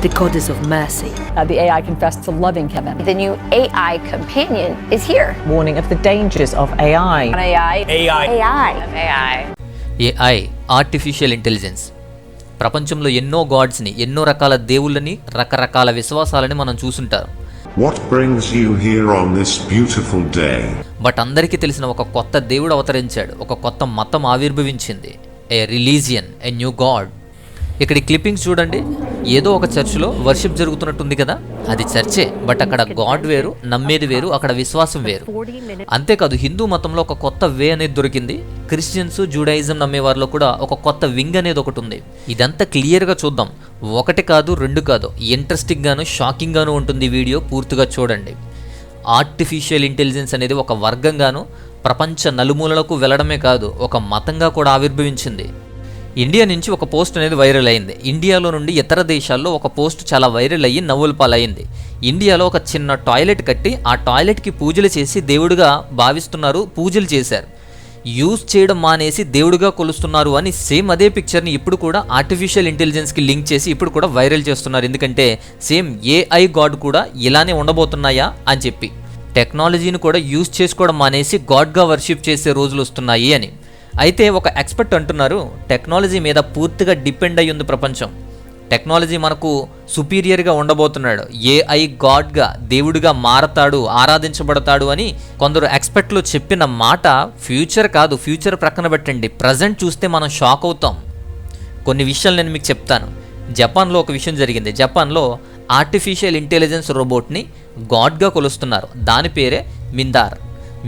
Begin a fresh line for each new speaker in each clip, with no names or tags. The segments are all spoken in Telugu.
the goddess of mercy.
The AI confessed to loving Kevin.
The new AI companion is here.
Warning of the dangers of AI.
AI artificial intelligence. ప్రపంచంలో ఎన్నో గాడ్స్ని, ఎన్నో రకాల దేవుళ్ళని, రకరకాల విశ్వాసాలని మనం చూసుంటారు.
What brings you here on this beautiful day?
But అందరికీ తెలిసిన ఒక కొత్త దేవుడు అవతరించాడు, ఒక కొత్త మతం ఆవిర్భవించింది. ఏ రిలీజియన్, ఏ న్యూ గాడ్. ఇక్కడ క్లిప్పింగ్స్ చూడండి. ఏదో ఒక చర్చ్లో వర్షిప్ జరుగుతున్నట్టుంది కదా, అది చర్చే. బట్ అక్కడ గాడ్ వేరు, నమ్మేది వేరు, అక్కడ విశ్వాసం వేరు. అంతేకాదు హిందూ మతంలో ఒక కొత్త వే అనేది దొరికింది. క్రిస్టియన్స్, జూడాయిజం నమ్మేవారిలో కూడా ఒక కొత్త వింగ్ అనేది ఒకటి ఉంది. ఇదంతా క్లియర్గా చూద్దాం. ఒకటి కాదు, రెండు కాదు, ఇంట్రెస్టింగ్ గాను, షాకింగ్ గాను ఉంటుంది. వీడియో పూర్తిగా చూడండి. ఆర్టిఫిషియల్ ఇంటెలిజెన్స్ అనేది ఒక వర్గంగాను ప్రపంచ నలుమూలలకు వెళ్ళడమే కాదు, ఒక మతంగా కూడా ఆవిర్భవించింది. ఇండియా నుంచి ఒక పోస్ట్ అనేది వైరల్ అయింది. ఇండియాలో నుండి ఇతర దేశాల్లో ఒక పోస్ట్ చాలా వైరల్ అయ్యి నవ్వుల పాలైంది. ఇండియాలో ఒక చిన్న టాయిలెట్ కట్టి ఆ టాయిలెట్కి పూజలు చేసి దేవుడిగా భావిస్తున్నారు, పూజలు చేశారు. యూజ్ చేయడం మానేసి దేవుడిగా కొలుస్తున్నారు అని సేమ్ అదే పిక్చర్ని ఇప్పుడు కూడా ఆర్టిఫిషియల్ ఇంటెలిజెన్స్కి లింక్ చేసి ఇప్పుడు కూడా వైరల్ చేస్తున్నారు. ఎందుకంటే సేమ్ ఏఐ గాడ్ కూడా ఇలానే ఉండబోతున్నాయా అని చెప్పి. టెక్నాలజీని కూడా యూజ్ చేసుకోవడం మానేసి గాడ్గా వర్షిప్ చేసే రోజులు వస్తున్నాయి అని. అయితే ఒక ఎక్స్పర్ట్ అంటున్నారు, టెక్నాలజీ మీద పూర్తిగా డిపెండ్ అయ్యి ఉంది ప్రపంచం. టెక్నాలజీ మనకు సుపీరియర్గా ఉండబోతున్నాడు. ఏఐ గాడ్గా, దేవుడిగా మారతాడు, ఆరాధించబడతాడు అని కొందరు ఎక్స్పర్ట్లు చెప్పిన మాట ఫ్యూచర్ కాదు. ఫ్యూచర్ ప్రక్కన పెట్టండి, ప్రజెంట్ చూస్తే మనం షాక్ అవుతాం. కొన్ని విషయాలు నేను మీకు చెప్తాను. జపాన్లో ఒక విషయం జరిగింది. జపాన్లో ఆర్టిఫిషియల్ ఇంటెలిజెన్స్ రోబోట్ని గాడ్గా కొలుస్తున్నారు. దాని పేరే మిందార్.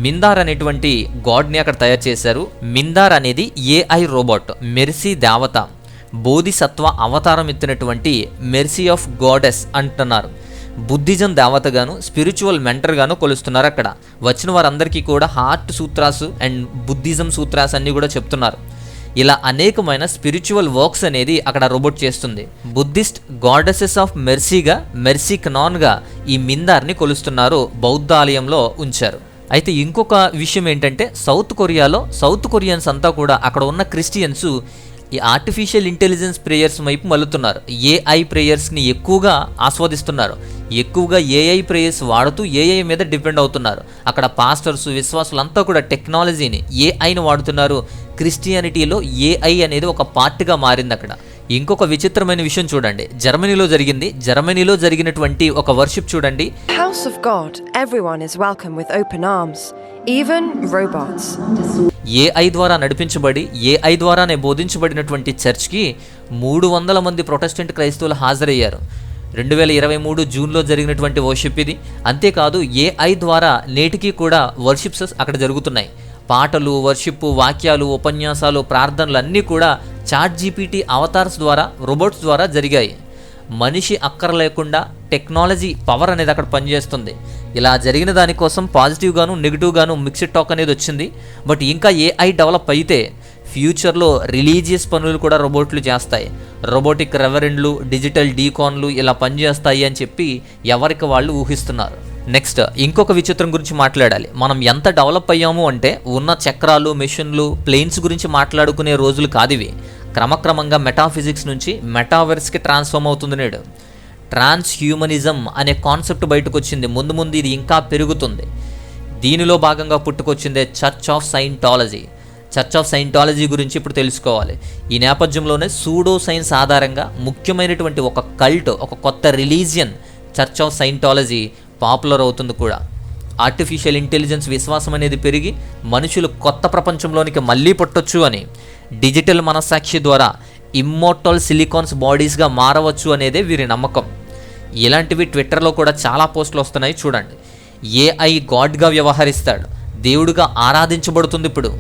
మిందార్ అనేటువంటి గాడ్ని అక్కడ తయారు చేశారు. మిందార్ అనేది ఏఐ రోబోట్, మెర్సీ దేవత, బోధిసత్వ అవతారం ఎత్తినటువంటి మెర్సీ ఆఫ్ గాడెస్ అంటున్నారు. బుద్ధిజం దేవతగాను, స్పిరిచువల్ మెంటర్గాను కొలుస్తున్నారు. అక్కడ వచ్చిన వారందరికీ కూడా heart sutras and Buddhism sutras అన్నీ కూడా చెప్తున్నారు. ఇలా అనేకమైన స్పిరిచువల్ వర్క్స్ అనేది అక్కడ రోబోట్ చేస్తుంది. బుద్ధిస్ట్ గాడెసెస్ ఆఫ్ మెర్సీగా, మెర్సీ కనాన్గా ఈ మిందార్ని కొలుస్తున్నారు, బౌద్ధాలయంలో ఉంచారు. అయితే ఇంకొక విషయం ఏంటంటే సౌత్ కొరియాలో సౌత్ కొరియన్స్ అంతా కూడా అక్కడ ఉన్న క్రిస్టియన్స్ ఈ ఆర్టిఫిషియల్ ఇంటెలిజెన్స్ ప్రేయర్స్ వైపు మళ్ళుతున్నారు. ఏఐ ప్రేయర్స్ని ఎక్కువగా ఆస్వాదిస్తున్నారు. ఎక్కువగా ఏఐ ప్రేయర్స్ వాడుతూ ఏఐ మీద డిపెండ్ అవుతున్నారు. అక్కడ పాస్టర్స్, విశ్వాసులంతా కూడా టెక్నాలజీని, ఏఐని వాడుతున్నారు. క్రిస్టియానిటీలో ఏఐ అనేది ఒక పార్ట్గా మారింది అక్కడ. ఇంకొక విచిత్రమైన విషయం చూడండి, జర్మనీలో జరిగింది. జర్మనీలో జరిగినటువంటి ఒక వర్షిప్ చూడండి.
House of God, everyone is welcome with open arms, even robots.
AI ద్వారా నడిపించబడి, ఏఐ ద్వారానే బోధించబడినటువంటి చర్చ్కి 300 మంది ప్రొటెస్టెంట్ క్రైస్తవులు హాజరయ్యారు. 2023 జూన్లో జరిగినటువంటి వర్షిప్ ఇది. అంతేకాదు ఏఐ ద్వారా నేటికి కూడా వర్షిప్స్ అక్కడ జరుగుతున్నాయి. పాటలు, వర్షిప్, వాక్యాలు, ఉపన్యాసాలు, ప్రార్థనలు అన్నీ కూడా చాట్ జీపీటీ అవతార్స్ ద్వారా, రోబోట్స్ ద్వారా జరిగాయి. మనిషి అక్కర లేకుండా టెక్నాలజీ పవర్ అనేది అక్కడ పనిచేస్తుంది. ఇలా జరిగిన దానికోసం పాజిటివ్గాను, నెగిటివ్గాను మిక్స్డ్ టాక్ అనేది వచ్చింది. బట్ ఇంకా ఏఐ డెవలప్ అయితే ఫ్యూచర్లో రిలీజియస్ పనులు కూడా రోబోట్లు చేస్తాయి. రోబోటిక్ రెవరెండ్లు, డిజిటల్ డీకాన్లు ఇలా పనిచేస్తాయి అని చెప్పి ఎవరికి వాళ్ళు ఊహిస్తున్నారు. నెక్స్ట్ ఇంకొక విచిత్రం గురించి మాట్లాడాలి. మనం ఎంత డెవలప్ అయ్యాము అంటే ఉన్న చక్రాలు, మెషిన్లు, ప్లేన్స్ గురించి మాట్లాడుకునే రోజులు కాదివి. క్రమక్రమంగా మెటాఫిజిక్స్ నుంచి మెటావర్స్కి ట్రాన్స్ఫార్మ్ అవుతుంది నేడు. ట్రాన్స్ హ్యూమనిజం అనే కాన్సెప్ట్ బయటకు వచ్చింది. ముందు ముందు ఇది ఇంకా పెరుగుతుంది. దీనిలో భాగంగా పుట్టుకొచ్చిందే Church of Scientology. Church of Scientology గురించి ఇప్పుడు తెలుసుకోవాలి. ఈ నేపథ్యంలోనే సూడో సైన్స్ ఆధారంగా ముఖ్యమైనటువంటి ఒక కల్ట్, ఒక కొత్త religion church of Scientology popular అవుతుంది కూడా. ఆర్టిఫిషియల్ ఇంటెలిజెన్స్ విశ్వాసం అనేది పెరిగి మనుషులు కొత్త ప్రపంచంలోనికి మళ్ళీ పుట్టొచ్చు అని, డిజిటల్ మనస్సాక్షి ద్వారా ఇమ్మోర్టల్ సిలికాన్స్ బాడీస్గా మారవచ్చు అనేదే వీరి నమ్మకం. ఇలాంటివి ట్విట్టర్లో కూడా చాలా పోస్టులు వస్తున్నాయి చూడండి. ఏఐ గాడ్గా వ్యవహరిస్తాడు, దేవుడిగా ఆరాధించబడుతుంది. ఇప్పుడు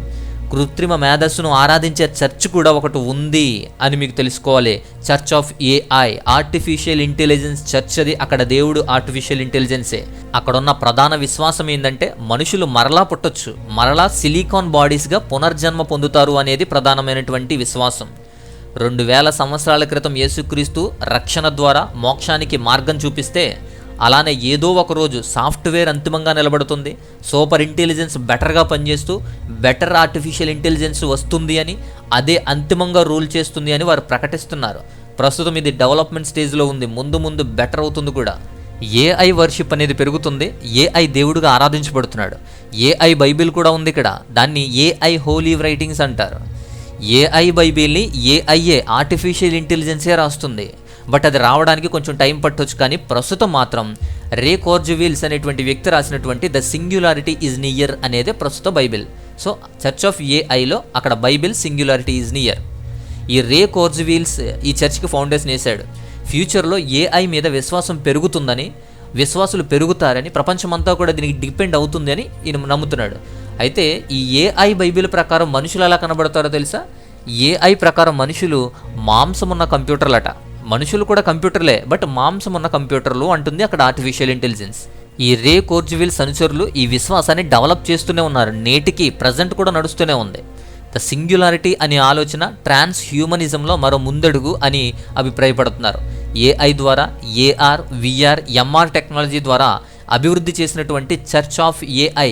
కృత్రిమ మేధస్సును ఆరాధించే చర్చ్ కూడా ఒకటి ఉంది అని మీకు తెలుసుకోవాలి. Church of AI, artificial intelligence church. అది అక్కడ దేవుడు ఆర్టిఫిషియల్ ఇంటెలిజెన్సే. అక్కడ ఉన్న ప్రధాన విశ్వాసం ఏంటంటే మనుషులు మరలా పుట్టొచ్చు, మరలా సిలికాన్ బాడీస్గా పునర్జన్మ పొందుతారు అనేది ప్రధానమైనటువంటి విశ్వాసం. 2000 సంవత్సరాల క్రితం యేసుక్రీస్తు రక్షణ ద్వారా మోక్షానికి మార్గం చూపిస్తే, అలానే ఏదో ఒక రోజు సాఫ్ట్వేర్ అంతిమంగా నిలబడుతుంది, సూపర్ ఇంటెలిజెన్స్ బెటర్గా పనిచేస్తూ బెటర్ ఆర్టిఫిషియల్ ఇంటెలిజెన్స్ వస్తుంది అని, అదే అంతిమంగా రూల్ చేస్తుంది అని వారు ప్రకటిస్తున్నారు. ప్రస్తుతం ఇది డెవలప్మెంట్ స్టేజ్లో ఉంది, ముందు ముందు బెటర్ అవుతుంది కూడా. ఏఐ వర్షిప్ అనేది పెరుగుతుంది, ఏఐ దేవుడిగా ఆరాధించబడుతున్నాడు. ఏఐ బైబిల్ కూడా ఉంది ఇక్కడ, దాన్ని ఏఐ హోలీ రైటింగ్స్ అంటారు. ఏఐ బైబిల్ని ఏఐఏ ఆర్టిఫిషియల్ ఇంటెలిజెన్సే రాస్తుంది. బట్ అది రావడానికి కొంచెం టైం పట్టొచ్చు, కానీ ప్రస్తుతం మాత్రం రే కోర్జువీల్స్ అనేటువంటి వ్యక్తి రాసినటువంటి ద సింగ్యులారిటీ ఈజ్ నియర్ అనేదే ప్రస్తుత బైబిల్. సో చర్చ్ ఆఫ్ ఏఐలో అక్కడ బైబిల్ సింగ్యులారిటీ ఈజ్ నియర్. ఈ రే కోర్జువీల్స్ ఈ చర్చ్కి ఫౌండేషన్ వేశాడు. ఫ్యూచర్లో ఏఐ మీద విశ్వాసం పెరుగుతుందని, విశ్వాసులు పెరుగుతారని, ప్రపంచమంతా కూడా దీనికి డిపెండ్ అవుతుంది అని ఈయన నమ్ముతున్నాడు. అయితే ఈ ఏఐ బైబిల్ ప్రకారం మనుషులు ఎలా కనబడతారో తెలుసా? ఏఐ ప్రకారం మనుషులు మాంసమున్న కంప్యూటర్లట. మనుషులు కూడా కంప్యూటర్లే, బట్ మాంసం ఉన్న కంప్యూటర్లు అంటుంది అక్కడ ఆర్టిఫిషియల్ ఇంటెలిజెన్స్. ఈ రే కోర్జువీల్స్ అనుచరులు ఈ విశ్వాసాన్ని డెవలప్ చేస్తూనే ఉన్నారు, నేటికి ప్రజెంట్ కూడా నడుస్తూనే ఉంది. ద సింగ్యులారిటీ అనే ఆలోచన ట్రాన్స్ హ్యూమనిజంలో మరో ముందడుగు అని అభిప్రాయపడుతున్నారు. ఏఐ ద్వారా, ఏఆర్, విఆర్, ఎంఆర్ టెక్నాలజీ ద్వారా అభివృద్ధి చేసినటువంటి చర్చ్ ఆఫ్ ఏఐ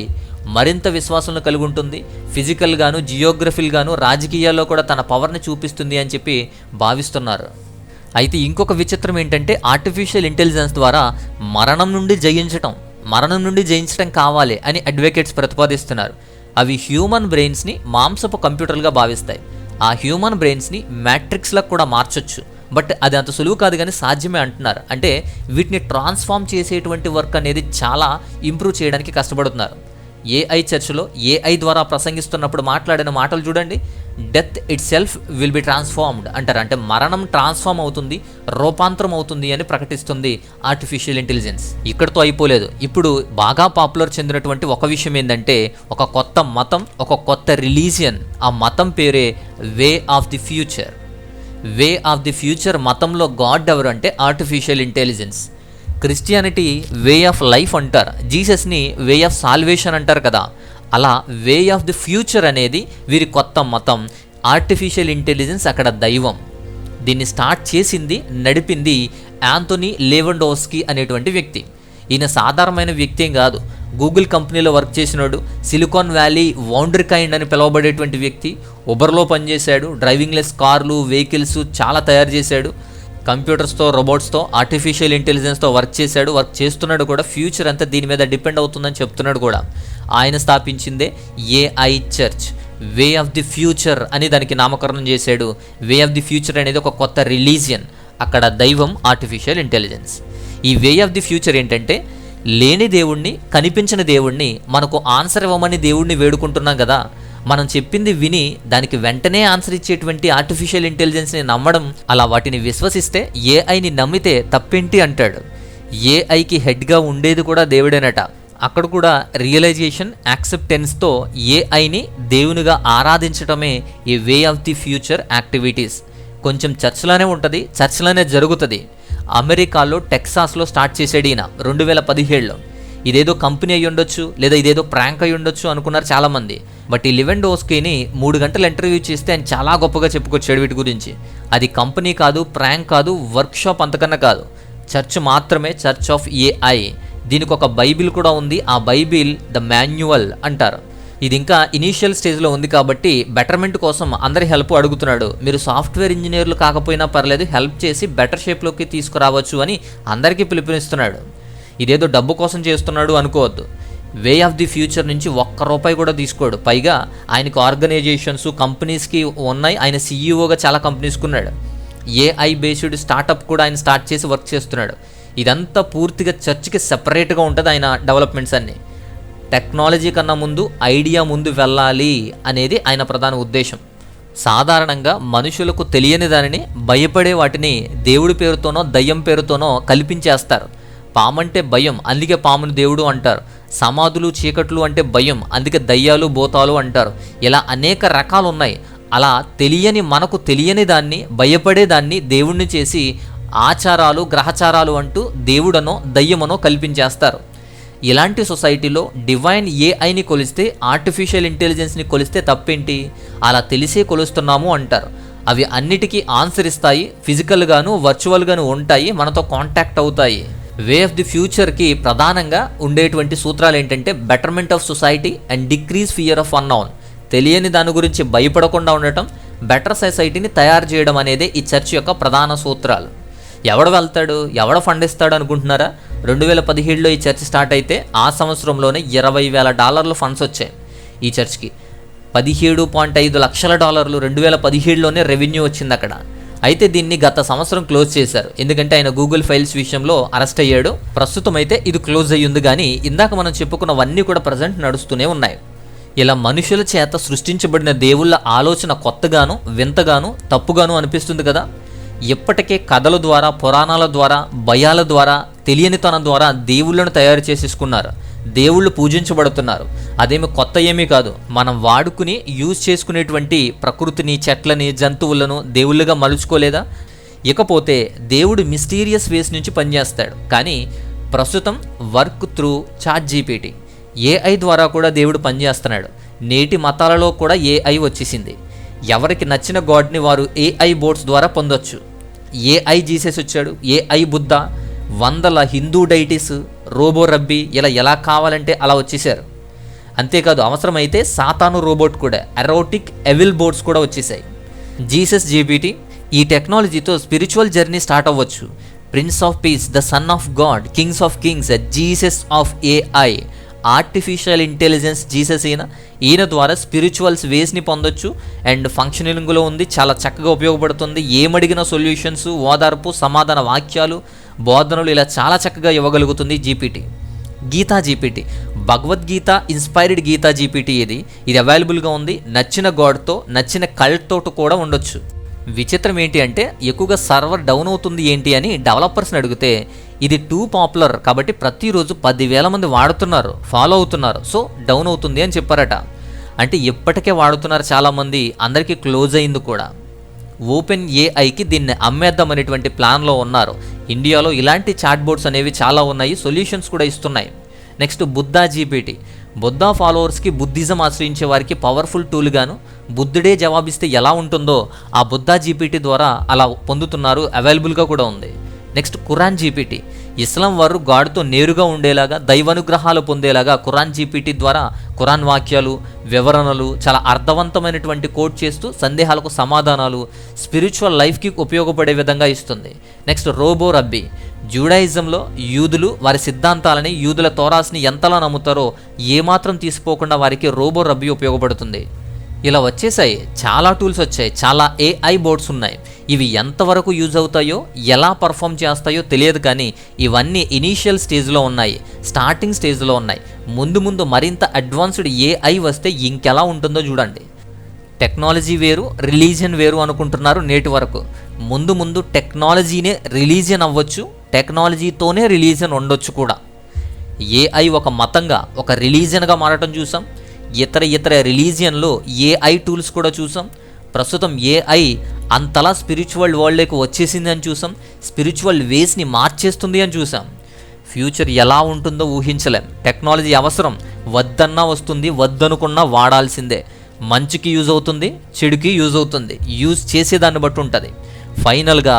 మరింత విశ్వాసాలను కలిగి ఉంటుంది. ఫిజికల్గాను, జియోగ్రఫిల్గాను, రాజకీయాల్లో కూడా తన పవర్ని చూపిస్తుంది అని చెప్పి భావిస్తున్నారు. అయితే ఇంకొక విచిత్రం ఏంటంటే, ఆర్టిఫిషియల్ ఇంటెలిజెన్స్ ద్వారా మరణం నుండి జయించడం కావాలి అని అడ్వకేట్స్ ప్రతిపాదిస్తున్నారు. అవి హ్యూమన్ బ్రెయిన్స్ని మాంసపు కంప్యూటర్లుగా భావిస్తాయి. ఆ హ్యూమన్ బ్రెయిన్స్ని మ్యాట్రిక్స్లకు కూడా మార్చొచ్చు, బట్ అది అంత సులువు కాదు, కానీ సాధ్యమే అంటున్నారు. అంటే వీటిని ట్రాన్స్ఫార్మ్ చేసేటువంటి వర్క్ అనేది చాలా ఇంప్రూవ్ చేయడానికి కష్టపడుతున్నారు. ఏఐ చర్చ్లో ఏఐ ద్వారా ప్రసంగిస్తున్నప్పుడు మాట్లాడిన మాటలు చూడండి. Death it self will be transformed అంటారు. అంటే మరణం ట్రాన్స్ఫార్మ్ అవుతుంది, రూపాంతరం అవుతుంది అని ప్రకటిస్తుంది ఆర్టిఫిషియల్ ఇంటెలిజెన్స్. ఇక్కడితో అయిపోలేదు. ఇప్పుడు బాగా పాపులర్ చెందినటువంటి ఒక విషయం ఏంటంటే, ఒక కొత్త మతం, ఒక కొత్త రిలీజియన్. ఆ మతం పేరే వే of the future. Way of the future మతంలో గాడ్ ఎవరు అంటే artificial intelligence. Christianity way of life అంటారు, జీసస్ని వే ఆఫ్ సాల్వేషన్ అంటారు కదా. అలా వే ఆఫ్ ది ఫ్యూచర్ అనేది వీరి కొత్త మతం. ఆర్టిఫిషియల్ ఇంటెలిజెన్స్ అక్కడ దైవం. దీన్ని స్టార్ట్ చేసింది, నడిపింది యాంథోనీ లెవాండోవ్స్కీ అనేటువంటి వ్యక్తి. ఈయన సాధారణమైన వ్యక్తి ఏం కాదు. గూగుల్ కంపెనీలో వర్క్ చేసినాడు, సిలికాన్ వ్యాలీ వౌండర్ కైండ్ అని పిలువబడేటువంటి వ్యక్తి. ఉబర్లో పనిచేశాడు, డ్రైవింగ్ లెస్ కార్లు, వెహికల్స్ చాలా తయారు చేశాడు. కంప్యూటర్స్తో, రోబోట్స్తో, ఆర్టిఫిషియల్ ఇంటెలిజెన్స్తో వర్క్ చేస్తున్నాడు కూడా. ఫ్యూచర్ అంతా దీని మీద డిపెండ్ అవుతుందని చెప్తున్నాడు కూడా. ఆయన స్థాపించిందే AI church. Way of the future అని దానికి నామకరణం చేశాడు. వే ఆఫ్ ది ఫ్యూచర్ అనేది ఒక కొత్త రిలీజియన్. అక్కడ దైవం ఆర్టిఫిషియల్ ఇంటెలిజెన్స్. ఈ వే ఆఫ్ ది ఫ్యూచర్ ఏంటంటే, లేని దేవుణ్ణి, కనిపించిన దేవుణ్ణి, మనకు ఆన్సర్ ఇవ్వమని దేవుణ్ణి వేడుకుంటున్నాం కదా, మనం చెప్పింది విని దానికి వెంటనే ఆన్సర్ ఇచ్చేటువంటి ఆర్టిఫిషియల్ ఇంటెలిజెన్స్ని నమ్మడం, అలా వాటిని విశ్వసిస్తే ఏఐని నమ్మితే తప్పేంటి అంటాడు. ఏఐకి హెడ్గా ఉండేది కూడా దేవుడేనట. అక్కడ కూడా రియలైజేషన్, యాక్సెప్టెన్స్తో ఏఐని దేవునిగా ఆరాధించడమే ఈ వే ఆఫ్ ది ఫ్యూచర్ యాక్టివిటీస్. కొంచెం చర్చ్లోనే ఉంటుంది, చర్చ్లోనే జరుగుతుంది. అమెరికాలో టెక్సాస్లో స్టార్ట్ చేసాడు ఈయన 2017లో. ఇదేదో కంపెనీ అయి ఉండొచ్చు, లేదా ఇదేదో ప్రాంక్ అయి ఉండొచ్చు అనుకున్నారు చాలామంది. బట్ ఈ లెవాండోవ్స్కీని 3 గంటలు ఇంటర్వ్యూ చేస్తే ఆయన చాలా గొప్పగా చెప్పుకొచ్చాడు వీటి గురించి. అది కంపెనీ కాదు, ప్రాంక్ కాదు, వర్క్షాప్ అంతకన్నా కాదు, చర్చ్ మాత్రమే, చర్చ్ ఆఫ్ ఏఐ. దీనికి ఒక బైబిల్ కూడా ఉంది. ఆ బైబిల్ ద మాన్యువల్ అంటారు. ఇది ఇంకా ఇనీషియల్ స్టేజ్లో ఉంది కాబట్టి బెటర్మెంట్ కోసం అందరి హెల్ప్ అడుగుతున్నాడు. మీరు సాఫ్ట్వేర్ ఇంజనీర్లు కాకపోయినా పర్లేదు, హెల్ప్ చేసి బెటర్ షేప్లోకి తీసుకురావచ్చు అని అందరికీ పిలుపునిస్తున్నాడు. ఇదేదో డబ్బు కోసం చేస్తున్నాడు అనుకోవద్దు. వే ఆఫ్ ది ఫ్యూచర్ నుంచి ₹1 కూడా తీసుకోడు. పైగా ఆయనకు ఆర్గనైజేషన్స్, కంపెనీస్కి ఉన్నాయి. ఆయన సీఈఓగా చాలా కంపెనీస్కి ఉన్నాడు. ఏఐ బేస్డ్ స్టార్టప్ కూడా ఆయన స్టార్ట్ చేసి వర్క్ చేస్తున్నాడు. ఇదంతా పూర్తిగా చర్చ్కి సెపరేట్గా ఉంటుంది ఆయన డెవలప్మెంట్స్ అన్నీ. టెక్నాలజీ కన్నా ముందు ఐడియా ముందు వెళ్ళాలి అనేది ఆయన ప్రధాన ఉద్దేశం. సాధారణంగా మనుషులకు తెలియని దానిని, భయపడే వాటిని దేవుడి పేరుతోనో దయ్యం పేరుతోనో కల్పించేస్తారు. పామంటే భయం, అందుకే పాముని దేవుడు అంటారు. సమాధులు, చీకట్లు అంటే భయం, అందుకే దయ్యాలు, భూతాలు అంటారు. ఇలా అనేక రకాలు ఉన్నాయి. అలా తెలియని, మనకు తెలియని దాన్ని, భయపడే దాన్ని దేవుణ్ణి చేసి ఆచారాలు, గ్రహచారాలు అంటూ దేవుడనో దయ్యమనో కల్పించేస్తారు. ఇలాంటి సొసైటీలో డివైన్ ఏఐని కొలిస్తే, ఆర్టిఫిషియల్ ఇంటెలిజెన్స్ని కొలిస్తే తప్పేంటి? అలా తెలిసే కొలుస్తున్నాము అంటారు. అవి అన్నిటికీ ఆన్సర్ ఇస్తాయి, ఫిజికల్గాను వర్చువల్గాను ఉంటాయి, మనతో కాంటాక్ట్ అవుతాయి. వే ఆఫ్ ది ఫ్యూచర్కి ప్రధానంగా ఉండేటువంటి సూత్రాలు ఏంటంటే, betterment of society and decrease fear of unknown. తెలియని దాని గురించి భయపడకుండా ఉండటం, బెటర్ సొసైటీని తయారు చేయడం అనేది ఈ చర్చ్ యొక్క ప్రధాన సూత్రాలు. ఎవడు వెళ్తాడు, ఎవడ ఫండ్ ఇస్తాడు అనుకుంటున్నారా? 2017లో ఈ చర్చ్ స్టార్ట్ అయితే ఆ సంవత్సరంలోనే $20,000 ఫండ్స్ వచ్చాయి ఈ చర్చ్కి. $17.5 లక్షల 2017లోనే రెవెన్యూ వచ్చింది అక్కడ. అయితే దీన్ని గత సంవత్సరం క్లోజ్ చేశారు, ఎందుకంటే ఆయన గూగుల్ ఫైల్స్ విషయంలో అరెస్ట్ అయ్యాడు. ప్రస్తుతం అయితే ఇది క్లోజ్ అయ్యింది, కానీ ఇందాక మనం చెప్పుకున్నవన్నీ కూడా ప్రజెంట్ నడుస్తూనే ఉన్నాయి. ఇలా మనుషుల చేత సృష్టించబడిన దేవుళ్ళ ఆలోచన కొత్తగాను, వింతగాను, తప్పుగాను అనిపిస్తుంది కదా. ఇప్పటికే కథల ద్వారా, పురాణాల ద్వారా, భయాల ద్వారా, తెలియనితనం ద్వారా దేవుళ్ళను తయారు చేసేసుకున్నారు. దేవుళ్ళు పూజించబడుతున్నారు. అదేమి కొత్త ఏమీ కాదు. మనం వాడుకుని యూజ్ చేసుకునేటువంటి ప్రకృతిని, చెట్లని, జంతువులను దేవుళ్ళుగా మలుచుకోలేదా? ఇకపోతే దేవుడు మిస్టీరియస్ వేస్ నుంచి పనిచేస్తాడు. కానీ ప్రస్తుతం వర్క్ త్రూ ChatGPT, AI ద్వారా కూడా దేవుడు పనిచేస్తున్నాడు. నేటి మతాలలో కూడా AI వచ్చేసింది. ఎవరికి నచ్చిన గాడ్ని వారు AI బోర్డ్స్ ద్వారా పొందొచ్చు. AI జీసస్ వచ్చాడు, AI బుద్ధ, వందల హిందూ డైటీస్, రోబో రబ్బీ, ఇలా ఎలా కావాలంటే అలా వచ్చేసారు. అంతేకాదు అవసరమైతే సాతాను రోబోట్ కూడా, ఎరోటిక్ ఎవిల్ బోర్డ్స్ కూడా వచ్చేసాయి. జీసస్ GPT, ఈ టెక్నాలజీతో స్పిరిచువల్ జర్నీ స్టార్ట్ అవ్వచ్చు. Prince of piece, the son of God, Kings of Kings, Jesus of AI, artificial intelligence Jesus ఈయన ద్వారా స్పిరిచువల్స్ వేస్ని పొందొచ్చు. అండ్ ఫంక్షనింగ్లో ఉంది, చాలా చక్కగా ఉపయోగపడుతుంది. ఏమడిగిన సొల్యూషన్స్, ఓదార్పు, సమాధాన వాక్యాలు, బోధనలు ఇలా చాలా చక్కగా ఇవ్వగలుగుతుంది GPT. Gita GPT, Bhagavad Gita inspired Gita GPT ఇది అవైలబుల్గా ఉంది. నచ్చిన గాడ్తో, నచ్చిన కల్ట్తో కూడా ఉండొచ్చు. విచిత్రం ఏంటి అంటే ఎక్కువగా సర్వర్ డౌన్ అవుతుంది ఏంటి అని డెవలపర్స్ని అడిగితే ఇది టూ పాపులర్ కాబట్టి ప్రతిరోజు 10,000 మంది వాడుతున్నారు, ఫాలో అవుతున్నారు, సో డౌన్ అవుతుంది అని చెప్పారట. అంటే ఇప్పటికే వాడుతున్నారు చాలామంది, అందరికీ క్లోజ్ అయింది కూడా. ఓపెన్ ఏఐకి దీన్ని అమ్మేద్దాం అనేటువంటి ప్లాన్లో ఉన్నారు. ఇండియాలో ఇలాంటి చాట్ బోర్డ్స్ అనేవి చాలా ఉన్నాయి, సొల్యూషన్స్ కూడా ఇస్తున్నాయి. నెక్స్ట్ బుద్ధా GPT, బుద్ధా ఫాలోవర్స్కి, బుద్ధిజం ఆశ్రయించే వారికి పవర్ఫుల్ టూల్ గాను, బుద్ధుడే జవాబిస్తే ఎలా ఉంటుందో ఆ బుద్ధా GPT ద్వారా అలా పొందుతున్నారు, అవైలబుల్గా కూడా ఉంది. నెక్స్ట్ ఖురాన్ GPT, ఇస్లాం వారు గాడ్తో నేరుగా ఉండేలాగా, దైవానుగ్రహాలు పొందేలాగా ఖురాన్ GPT ద్వారా ఖురాన్ వాక్యాలు, వివరణలు చాలా అర్థవంతమైనటువంటి కోట్ చేస్తూ సందేహాలకు సమాధానాలు, స్పిరిచువల్ లైఫ్కి ఉపయోగపడే విధంగా ఇస్తుంది. నెక్స్ట్ రోబో రబ్బీ, జూడాయిజంలో యూదులు వారి సిద్ధాంతాలని, యూదుల తోరాస్ని ఎంతలా నమ్ముతారో ఏమాత్రం తీసిపోకుండా వారికి రోబో రబ్బీ ఉపయోగపడుతుంది. ఇలా వచ్చేసాయి, చాలా టూల్స్ వచ్చాయి, చాలా AI బోర్డ్స్ ఉన్నాయి. ఇవి ఎంతవరకు యూజ్ అవుతాయో, ఎలా పర్ఫామ్ చేస్తాయో తెలియదు, కానీ ఇవన్నీ ఇనీషియల్ స్టేజ్లో ఉన్నాయి, స్టార్టింగ్ స్టేజ్లో ఉన్నాయి. ముందు ముందు మరింత అడ్వాన్స్డ్ AI వస్తే ఇంకెలా ఉంటుందో చూడండి. టెక్నాలజీ వేరు, రిలీజియన్ వేరు అనుకుంటున్నారు నేటి వరకు. ముందు ముందు టెక్నాలజీనే రిలీజియన్ అవ్వచ్చు, టెక్నాలజీతోనే రిలీజియన్ ఉండొచ్చు కూడా. AI ఒక మతంగా, ఒక రిలీజియన్గా మారటం చూసాం. ఇతర రిలీజియన్లో AI టూల్స్ కూడా చూసాం. ప్రస్తుతం AI అంతలా స్పిరిచువల్ వరల్డ్లోకి వచ్చేసింది అని చూసాం, స్పిరిచువల్ వేస్ని మార్చేస్తుంది అని చూసాం. ఫ్యూచర్ ఎలా ఉంటుందో ఊహించలేం. టెక్నాలజీ అవసరం, వద్దన్నా వస్తుంది, వద్దనుకున్నా వాడాల్సిందే. మంచికి యూజ్ అవుతుంది, చెడుకి యూజ్ అవుతుంది, యూజ్ చేసేదాన్ని బట్టి ఉంటుంది. ఫైనల్గా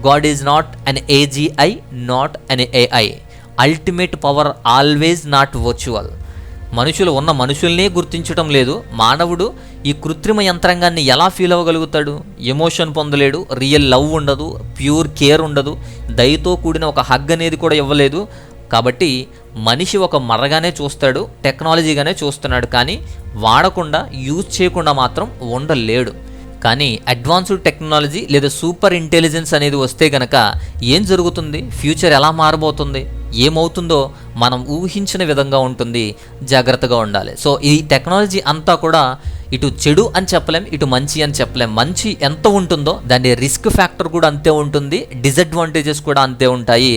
God is not an AGI, not an AI. Ultimate power always not virtual. మనుషులు ఉన్న మనుషుల్నే గుర్తించడం లేదు. మానవుడు ఈ కృత్రిమ యంత్రాంగాన్ని ఎలా ఫీల్ అవ్వగలుగుతాడు? ఎమోషన్ పొందలేడు, రియల్ లవ్ ఉండదు, ప్యూర్ కేర్ ఉండదు, దయతో కూడిన ఒక హగ్ అనేది కూడా ఇవ్వలేదు. కాబట్టి మనిషి ఒక మరగానే చూస్తాడు, టెక్నాలజీగానే చూస్తున్నాడు, కానీ వాడకుండా, యూజ్ చేయకుండా మాత్రం ఉండలేడు. కానీ అడ్వాన్స్డ్ టెక్నాలజీ లేదా సూపర్ ఇంటెలిజెన్స్ అనేది వస్తే గనక ఏం జరుగుతుంది? ఫ్యూచర్ ఎలా మారబోతుంది, ఏమవుతుందో మనం ఊహించిన విధంగా ఉంటుంది. జాగ్రత్తగా ఉండాలి. సో ఈ టెక్నాలజీ అంతా కూడా ఇటు చెడు అని చెప్పలేం, ఇటు మంచి అని చెప్పలేం. మంచి ఎంత ఉంటుందో దాని రిస్క్ ఫ్యాక్టర్ కూడా అంతే ఉంటుంది, డిసడ్వాంటేజెస్ కూడా అంతే ఉంటాయి.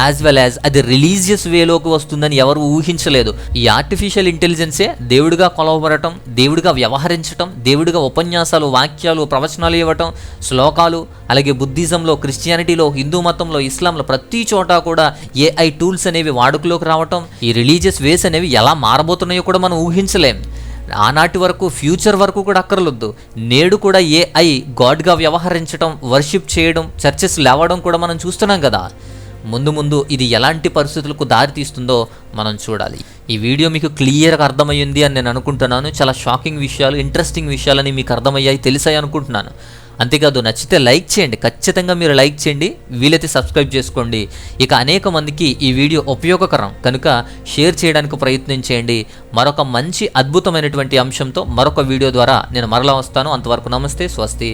యాజ్ వెల్ యాజ్ అది రిలీజియస్ వేలోకి వస్తుందని ఎవరు ఊహించలేదు. ఈ ఆర్టిఫిషియల్ ఇంటెలిజెన్సే దేవుడిగా కొలవబడటం, దేవుడిగా వ్యవహరించటం, దేవుడిగా ఉపన్యాసాలు, వాక్యాలు, ప్రవచనాలు ఇవ్వటం, శ్లోకాలు, అలాగే బుద్ధిజంలో, క్రిస్టియానిటీలో, హిందూ మతంలో, ఇస్లాంలో ప్రతి చోట కూడా AI టూల్స్ అనేవి వాడుకలోకి రావటం, ఈ రిలీజియస్ వేస్ అనేవి ఎలా మారబోతున్నాయో కూడా మనం ఊహించలేం. ఆనాటి వరకు, ఫ్యూచర్ వరకు కూడా అక్కర్లొద్దు. నేడు కూడా AI గాడ్గా వ్యవహరించడం, వర్షిప్ చేయడం, చర్చెస్ లేవడం కూడా మనం చూస్తున్నాం కదా. ముందు ముందు ఇది ఎలాంటి పరిస్థితులకు దారి తీస్తుందో మనం చూడాలి. ఈ వీడియో మీకు క్లియర్గా అర్థమయ్యింది అని నేను అనుకుంటున్నాను. చాలా షాకింగ్ విషయాలు, ఇంట్రెస్టింగ్ విషయాలని మీకు అర్థమయ్యాయి, తెలిసాయి అనుకుంటున్నాను. అంతేకాదు నచ్చితే లైక్ చేయండి, ఖచ్చితంగా మీరు లైక్ చేయండి, వీలైతే సబ్స్క్రైబ్ చేసుకోండి. ఇక అనేక మందికి ఈ వీడియో ఉపయోగకరం కనుక షేర్ చేయడానికి ప్రయత్నం చేయండి. మరొక మంచి అద్భుతమైనటువంటి అంశంతో మరొక వీడియో ద్వారా నేను మరలా వస్తాను. అంతవరకు నమస్తే, స్వస్తి.